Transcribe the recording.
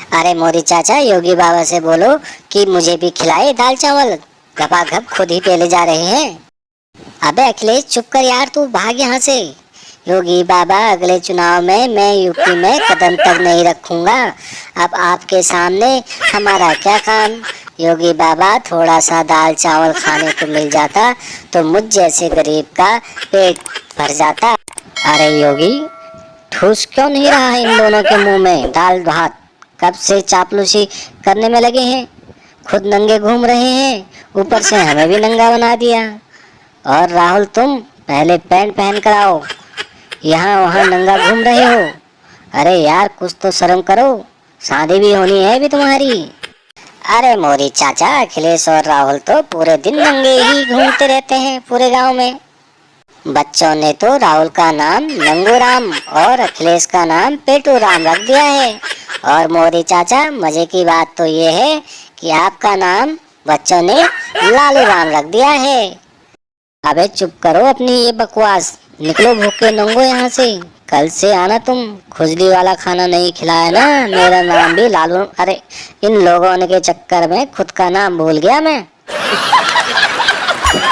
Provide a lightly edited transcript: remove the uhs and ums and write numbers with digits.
अरे मोदी चाचा, योगी बाबा से बोलो कि मुझे भी खिलाए दाल चावल। गपागप खुद ही पेले जा रहे हैं। अबे अखिलेश चुप कर यार, तू भाग यहाँ से। योगी बाबा, अगले चुनाव में मैं यूपी में कदम तक नहीं रखूंगा। अब आपके सामने हमारा क्या काम। योगी बाबा, थोड़ा सा दाल चावल खाने को मिल जाता तो मुझ जैसे गरीब का पेट भर जाता। अरे योगी, ठूस क्यों नहीं रहा इन दोनों के मुंह में दाल भात? कब से चापलूसी करने में लगे हैं। खुद नंगे घूम रहे हैं, ऊपर से हमें भी नंगा बना दिया। और राहुल, तुम पहले पैंट पहन कर आओ, यहाँ वहाँ नंगा घूम रहे हो। अरे यार, कुछ तो शर्म करो, शादी भी होनी है भी तुम्हारी। अरे मोदी चाचा, अखिलेश और राहुल तो पूरे दिन नंगे ही घूमते रहते हैं पूरे गांव में। बच्चों ने तो राहुल का नाम नंगू राम और अखिलेश का नाम पेटू राम रख दिया है। और मोदी चाचा, मजे की बात तो ये है कि आपका नाम बच्चों ने लालू राम रख दिया है। अबे चुप करो अपनी ये बकवास, निकलो भूखे नंगो यहाँ से। कल से आना तुम, खुजली वाला खाना नहीं खिलाया ना, मेरा नाम भी लालू। अरे इन लोगों के चक्कर में खुद का नाम भूल गया मैं।